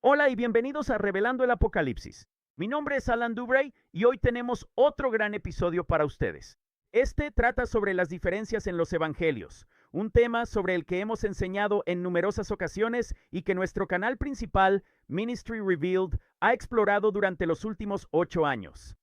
Hola y bienvenidos a Revelando el Apocalipsis. Mi nombre es Alan Dubray y hoy tenemos otro gran episodio para ustedes. Este trata sobre las diferencias en los evangelios, un tema sobre el que hemos enseñado en numerosas ocasiones y que nuestro canal principal, Ministry Revealed, ha explorado durante los últimos 8 años.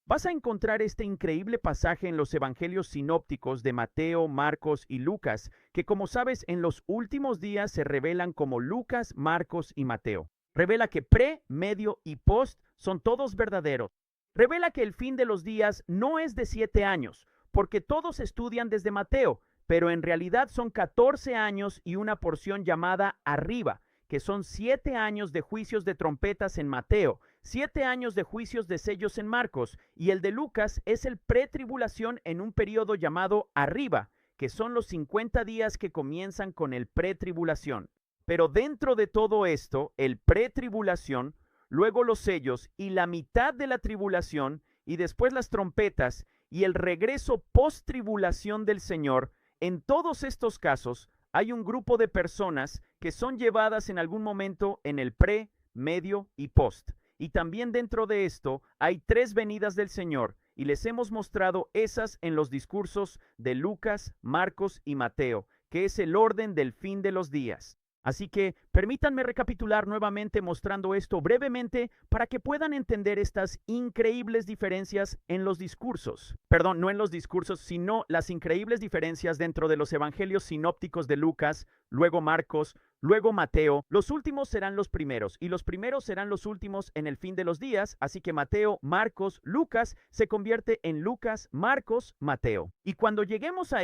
Vas a encontrar este increíble pasaje en los evangelios sinópticos de Mateo, Marcos y Lucas, que como sabes en los últimos días se revelan como Lucas, Marcos y Mateo. Revela que pre, medio y post son todos verdaderos. Revela que el fin de los días no es de 7 años, porque todos estudian desde Mateo, pero en realidad son 14 años y una porción llamada arriba, que son 7 años de juicios de trompetas en Mateo, 7 años de juicios de sellos en Marcos, y el de Lucas es el pretribulación en un periodo llamado arriba, que son los 50 días que comienzan con el pretribulación. Pero dentro de todo esto, el pretribulación, luego los sellos y la mitad de la tribulación, y después las trompetas y el regreso post-tribulación del Señor, en todos estos casos, hay un grupo de personas que son llevadas en algún momento en el pre, medio y post. Y también dentro de esto hay 3 venidas del Señor, y les hemos mostrado esas en los discursos de Lucas, Marcos y Mateo, que es el orden del fin de los días. Así que permítanme recapitular nuevamente mostrando esto brevemente para que puedan entender estas increíbles diferencias en los discursos. Perdón, no en los discursos, sino las increíbles diferencias dentro de los evangelios sinópticos de Lucas, luego Marcos, luego Mateo. Los últimos serán los primeros y los primeros serán los últimos en el fin de los días, así que Mateo, Marcos, Lucas se convierte en Lucas, Marcos, Mateo. Y cuando lleguemos a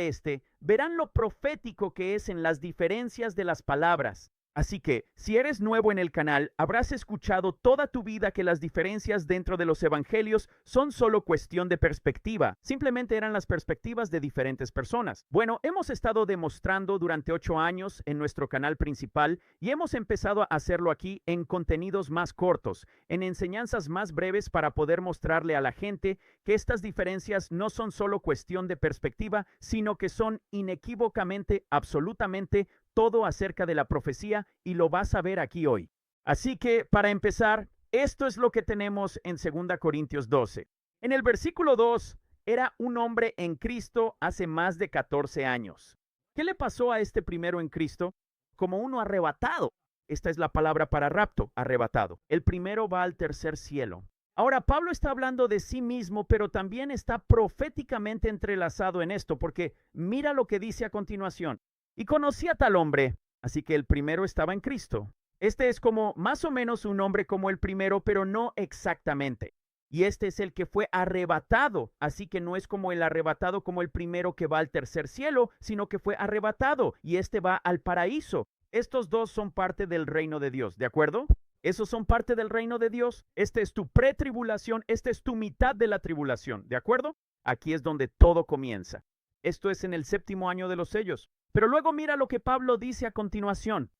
verán lo profético que es en las diferencias de las palabras. Así que, si eres nuevo en el canal, habrás escuchado toda tu vida que las diferencias dentro de los evangelios son solo cuestión de perspectiva. Simplemente eran las perspectivas de diferentes personas. Bueno, hemos estado demostrando durante 8 años en nuestro canal principal y hemos empezado a hacerlo aquí en contenidos más cortos, en enseñanzas más breves para poder mostrarle a la gente que estas diferencias no son solo cuestión de perspectiva, sino que son inequívocamente, absolutamente todo acerca de la profecía y lo vas a ver aquí hoy. Así que, para empezar, esto es lo que tenemos en 2 Corintios 12. En el versículo 2, era un hombre en Cristo hace más de 14 años. ¿Qué le pasó a este primero en Cristo? Como uno arrebatado. Esta es la palabra para rapto, arrebatado. El primero va al tercer cielo. Ahora, Pablo está hablando de sí mismo, pero también está proféticamente entrelazado en esto, porque mira lo que dice a continuación. Y conocí a tal hombre, así que el primero estaba en Cristo. Este es como más o menos un hombre como el primero, pero no exactamente. Y este es el que fue arrebatado, así que no es como el arrebatado como el primero que va al tercer cielo, sino que fue arrebatado y este va al paraíso. Estos dos son parte del reino de Dios, ¿de acuerdo? Esos son parte del reino de Dios. Este es tu pretribulación, este es tu mitad de la tribulación, ¿de acuerdo? Aquí es donde todo comienza. Esto es en el 7º año de los sellos. Pero luego mira lo que Pablo dice a continuación.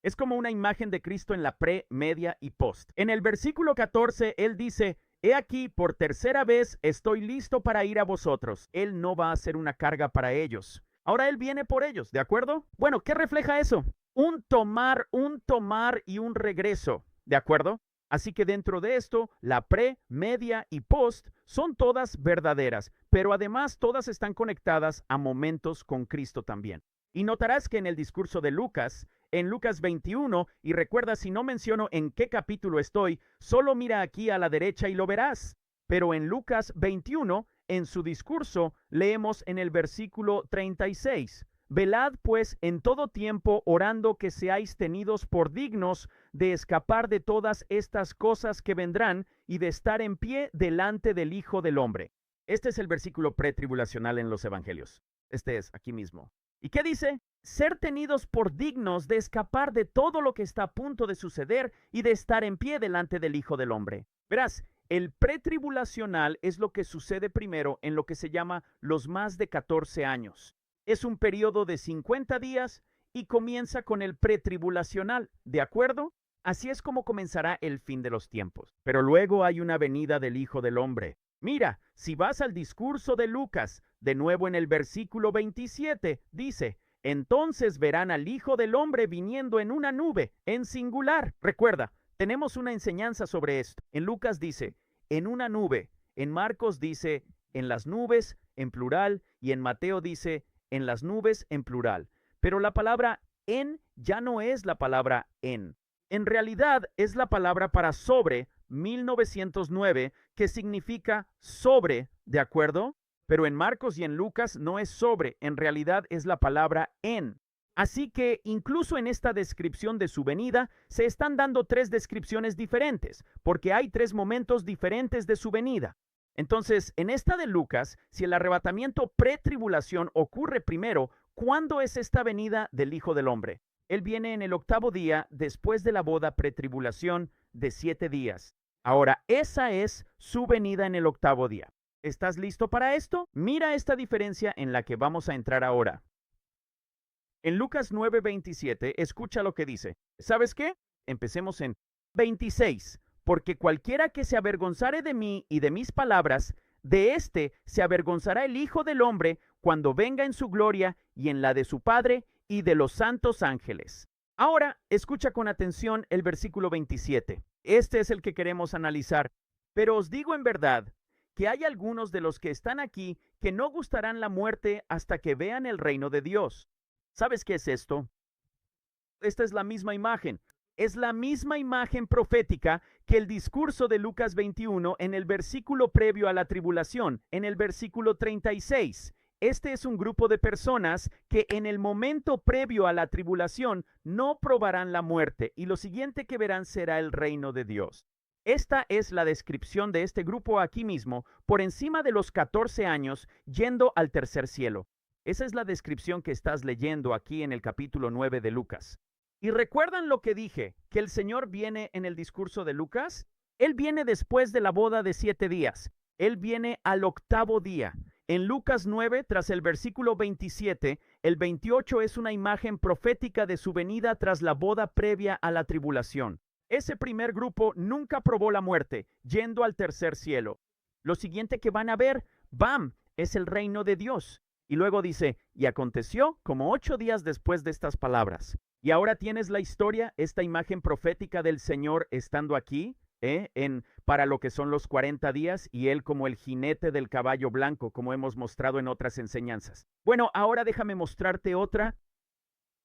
Es como una imagen de Cristo en la pre, media y post. En el versículo 14, él dice, he aquí, por tercera vez estoy listo para ir a vosotros. Él no va a ser una carga para ellos. Ahora él viene por ellos, ¿de acuerdo? Bueno, ¿qué refleja eso? Un tomar y un regreso, ¿de acuerdo? Así que dentro de esto, la pre, media y post son todas verdaderas, pero además todas están conectadas a momentos con Cristo también. Y notarás que en el discurso de Lucas, en Lucas 21, y recuerda si no menciono en qué capítulo estoy, solo mira aquí a la derecha y lo verás. Pero en Lucas 21, en su discurso, leemos en el versículo 36, velad pues en todo tiempo orando que seáis tenidos por dignos de escapar de todas estas cosas que vendrán y de estar en pie delante del Hijo del Hombre. Este es el versículo pretribulacional en los evangelios. Este es aquí mismo. ¿Y qué dice? Ser tenidos por dignos de escapar de todo lo que está a punto de suceder y de estar en pie delante del Hijo del Hombre. Verás, el pretribulacional es lo que sucede primero en lo que se llama los más de 14 años. Es un periodo de 50 días y comienza con el pretribulacional, ¿de acuerdo? Así es como comenzará el fin de los tiempos. Pero luego hay una venida del Hijo del Hombre. Mira, si vas al discurso de Lucas, de nuevo en el versículo 27, dice, Entonces verán al Hijo del Hombre viniendo en una nube, en singular. Recuerda, tenemos una enseñanza sobre esto. En Lucas dice, en una nube. En Marcos dice, en las nubes, en plural. Y en Mateo dice, en las nubes, en plural. Pero la palabra en ya no es la palabra en. En realidad es la palabra para sobre, 1909, que significa sobre, ¿de acuerdo? Pero en Marcos y en Lucas no es sobre, en realidad es la palabra en. Así que incluso en esta descripción de su venida se están dando tres descripciones diferentes, porque hay tres momentos diferentes de su venida. Entonces, en esta de Lucas, si el arrebatamiento pretribulación ocurre primero, ¿cuándo es esta venida del Hijo del Hombre? Él viene en el 8º día después de la boda pretribulación de 7 días. Ahora, esa es su venida en el 8º día. ¿Estás listo para esto? Mira esta diferencia en la que vamos a entrar ahora. En Lucas 9:27, escucha lo que dice. ¿Sabes qué? Empecemos en 26. Porque cualquiera que se avergonzare de mí y de mis palabras, de éste se avergonzará el Hijo del Hombre cuando venga en su gloria y en la de su Padre y de los santos ángeles. Ahora, escucha con atención el versículo 27. Este es el que queremos analizar. Pero os digo en verdad que hay algunos de los que están aquí que no gustarán la muerte hasta que vean el reino de Dios. ¿Sabes qué es esto? Esta es la misma imagen. Es la misma imagen profética que el discurso de Lucas 21 en el versículo previo a la tribulación, en el versículo 36. Este es un grupo de personas que en el momento previo a la tribulación no probarán la muerte y lo siguiente que verán será el reino de Dios. Esta es la descripción de este grupo aquí mismo, por encima de los 14 años, yendo al tercer cielo. Esa es la descripción que estás leyendo aquí en el capítulo 9 de Lucas. ¿Y recuerdan lo que dije? ¿Que el Señor viene en el discurso de Lucas? Él viene después de la boda de 7 días. Él viene al 8º día. En Lucas 9, tras el versículo 27, el 28 es una imagen profética de su venida tras la boda previa a la tribulación. Ese primer grupo nunca probó la muerte, yendo al tercer cielo. Lo siguiente que van a ver, ¡bam!, es el reino de Dios. Y luego dice, y aconteció como 8 días después de estas palabras. Y ahora tienes la historia, esta imagen profética del Señor estando aquí, para lo que son los 40 días, y Él como el jinete del caballo blanco, como hemos mostrado en otras enseñanzas. Bueno, ahora déjame mostrarte otra.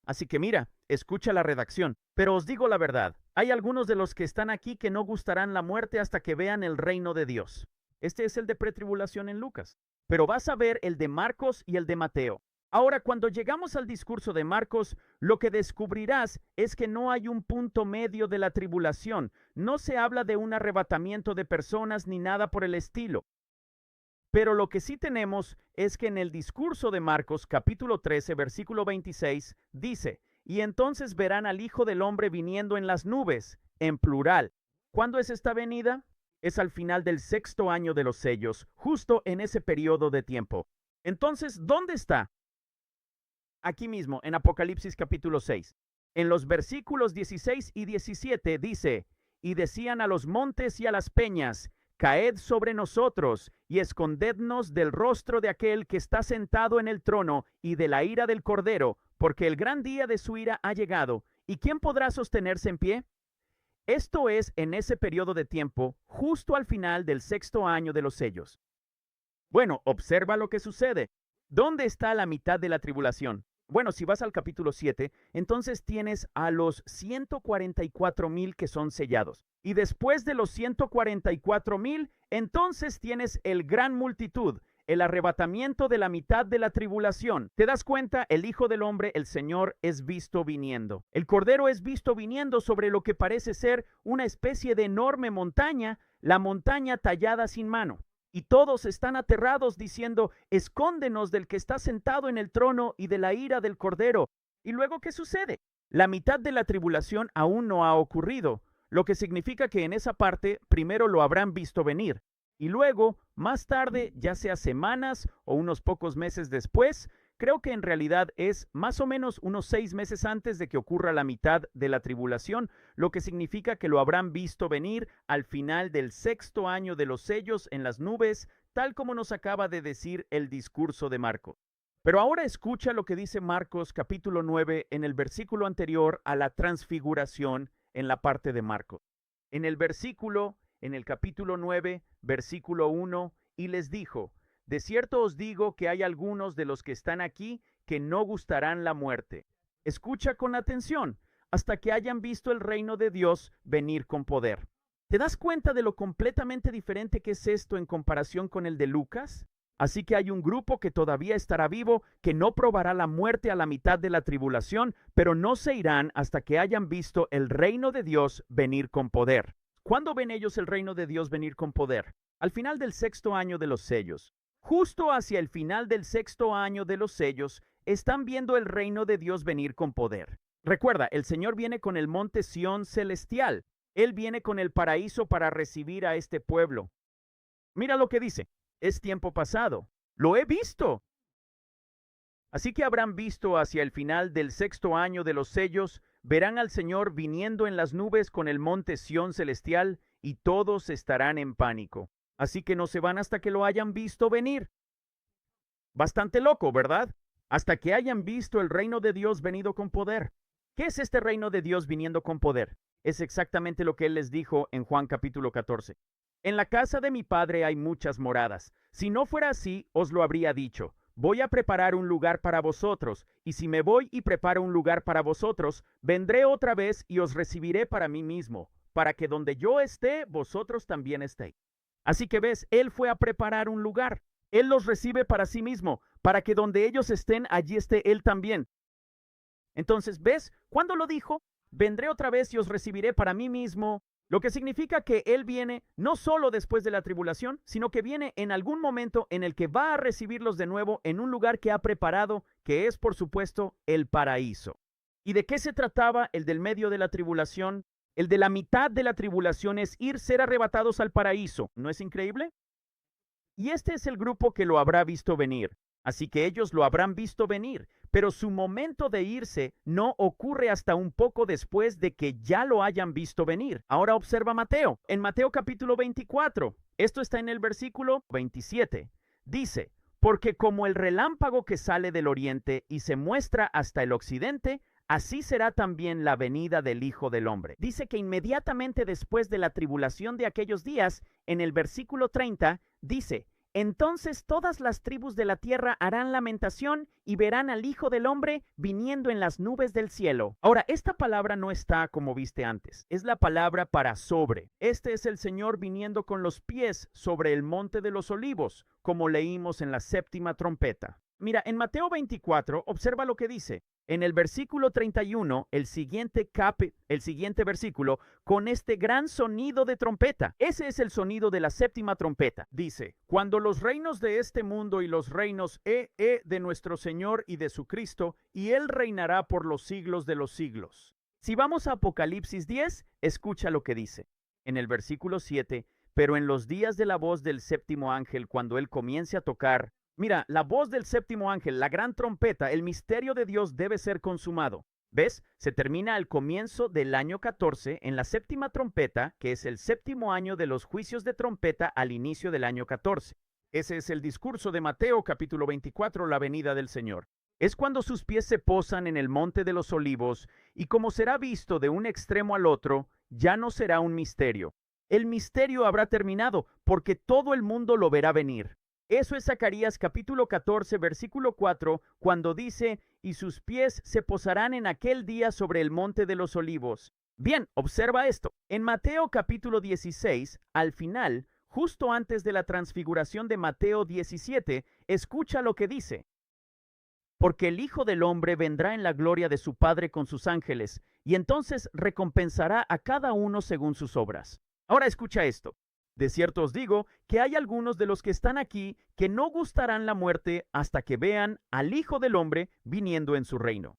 Así que mira, escucha la redacción. Pero os digo la verdad, hay algunos de los que están aquí que no gustarán la muerte hasta que vean el reino de Dios. Este es el de pretribulación en Lucas. Pero vas a ver el de Marcos y el de Mateo. Ahora, cuando llegamos al discurso de Marcos, lo que descubrirás es que no hay un punto medio de la tribulación. No se habla de un arrebatamiento de personas ni nada por el estilo. Pero lo que sí tenemos es que en el discurso de Marcos, capítulo 13, versículo 26, dice, y entonces verán al Hijo del Hombre viniendo en las nubes, en plural. ¿Cuándo es esta venida? Es al final del 6º año de los sellos, justo en ese periodo de tiempo. Entonces, ¿dónde está? Aquí mismo, en Apocalipsis capítulo 6. En los versículos 16 y 17 dice, y decían a los montes y a las peñas, caed sobre nosotros y escondednos del rostro de aquel que está sentado en el trono y de la ira del Cordero, porque el gran día de su ira ha llegado. ¿Y quién podrá sostenerse en pie? Esto es en ese periodo de tiempo, justo al final del 6º año de los sellos. Bueno, observa lo que sucede. ¿Dónde está la mitad de la tribulación? Bueno, si vas al capítulo 7, entonces tienes a los 144,000 que son sellados. Y después de los 144,000, entonces tienes el gran multitud, el arrebatamiento de la mitad de la tribulación. ¿Te das cuenta? El Hijo del Hombre, el Señor, es visto viniendo. El Cordero es visto viniendo sobre lo que parece ser una especie de enorme montaña, la montaña tallada sin mano. Y todos están aterrados diciendo, escóndenos del que está sentado en el trono y de la ira del Cordero. ¿Y luego qué sucede? La mitad de la tribulación aún no ha ocurrido, lo que significa que en esa parte primero lo habrán visto venir. Y luego, más tarde, ya sea semanas o unos pocos meses después, creo que en realidad es más o menos unos 6 meses antes de que ocurra la mitad de la tribulación, lo que significa que lo habrán visto venir al final del 6º año de los sellos en las nubes, tal como nos acaba de decir el discurso de Marcos. Pero ahora escucha lo que dice Marcos capítulo 9 en el versículo anterior a la transfiguración en la parte de Marcos. En el capítulo 9, versículo 1, y les dijo, de cierto os digo que hay algunos de los que están aquí que no gustarán la muerte. Escucha con atención, hasta que hayan visto el reino de Dios venir con poder. ¿Te das cuenta de lo completamente diferente que es esto en comparación con el de Lucas? Así que hay un grupo que todavía estará vivo, que no probará la muerte a la mitad de la tribulación, pero no se irán hasta que hayan visto el reino de Dios venir con poder. ¿Cuándo ven ellos el reino de Dios venir con poder? Al final del 6º año de los sellos. Justo hacia el final del 6º año de los sellos, están viendo el reino de Dios venir con poder. Recuerda, el Señor viene con el monte Sión celestial. Él viene con el paraíso para recibir a este pueblo. Mira lo que dice. Es tiempo pasado. Lo he visto. Así que habrán visto hacia el final del 6º año de los sellos, verán al Señor viniendo en las nubes con el monte Sión celestial, y todos estarán en pánico. Así que no se van hasta que lo hayan visto venir. Bastante loco, ¿verdad? Hasta que hayan visto el reino de Dios venido con poder. ¿Qué es este reino de Dios viniendo con poder? Es exactamente lo que Él les dijo en Juan capítulo 14. En la casa de mi Padre hay muchas moradas. Si no fuera así, os lo habría dicho. Voy a preparar un lugar para vosotros, y si me voy y preparo un lugar para vosotros, vendré otra vez y os recibiré para mí mismo, para que donde yo esté, vosotros también estéis. Así que ves, Él fue a preparar un lugar. Él los recibe para sí mismo, para que donde ellos estén, allí esté Él también. Entonces, ¿ves? ¿Cuándo lo dijo? Vendré otra vez y os recibiré para mí mismo. Lo que significa que Él viene no solo después de la tribulación, sino que viene en algún momento en el que va a recibirlos de nuevo en un lugar que ha preparado, que es, por supuesto, el paraíso. ¿Y de qué se trataba el del medio de la tribulación? El de la mitad de la tribulación es ser arrebatados al paraíso. ¿No es increíble? Y este es el grupo que lo habrá visto venir. Así que ellos lo habrán visto venir, pero su momento de irse no ocurre hasta un poco después de que ya lo hayan visto venir. Ahora observa Mateo. En Mateo capítulo 24, esto está en el versículo 27, dice, porque como el relámpago que sale del oriente y se muestra hasta el occidente, así será también la venida del Hijo del Hombre. Dice que inmediatamente después de la tribulación de aquellos días, en el versículo 30, dice, entonces todas las tribus de la tierra harán lamentación y verán al Hijo del Hombre viniendo en las nubes del cielo. Ahora, esta palabra no está como viste antes. Es la palabra para sobre. Este es el Señor viniendo con los pies sobre el monte de los olivos, como leímos en la 7ª trompeta. Mira, en Mateo 24, observa lo que dice. En el versículo 31, el siguiente versículo, con este gran sonido de trompeta. Ese es el sonido de la 7ª trompeta. Dice, cuando los reinos de este mundo y los reinos de nuestro Señor y de su Cristo, y Él reinará por los siglos de los siglos. Si vamos a Apocalipsis 10, escucha lo que dice. En el versículo 7, pero en los días de la voz del 7º ángel, cuando Él comience a tocar, mira, la voz del 7º ángel, la gran trompeta, el misterio de Dios debe ser consumado. ¿Ves? Se termina al comienzo del año 14 en la 7ª trompeta, que es el 7º año de los juicios de trompeta al inicio del año 14. Ese es el discurso de Mateo capítulo 24, la venida del Señor. Es cuando sus pies se posan en el monte de los olivos, y como será visto de un extremo al otro, ya no será un misterio. El misterio habrá terminado, porque todo el mundo lo verá venir. Eso es Zacarías capítulo 14, versículo 4, cuando dice, y sus pies se posarán en aquel día sobre el monte de los olivos. Bien, observa esto. En Mateo capítulo 16, al final, justo antes de la transfiguración de Mateo 17, escucha lo que dice. Porque el Hijo del Hombre vendrá en la gloria de su Padre con sus ángeles, y entonces recompensará a cada uno según sus obras. Ahora escucha esto. De cierto os digo que hay algunos de los que están aquí que no gustarán la muerte hasta que vean al Hijo del Hombre viniendo en su reino.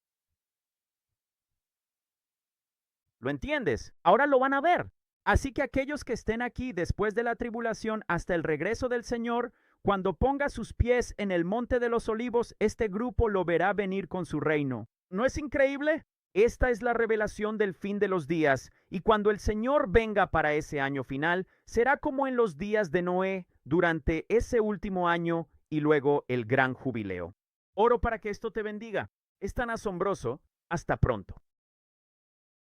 ¿Lo entiendes? Ahora lo van a ver. Así que aquellos que estén aquí después de la tribulación hasta el regreso del Señor, cuando ponga sus pies en el monte de los olivos, este grupo lo verá venir con su reino. ¿No es increíble? Esta es la revelación del fin de los días, y cuando el Señor venga para ese año final, será como en los días de Noé, durante ese último año y luego el gran jubileo. Oro para que esto te bendiga. Es tan asombroso. Hasta pronto.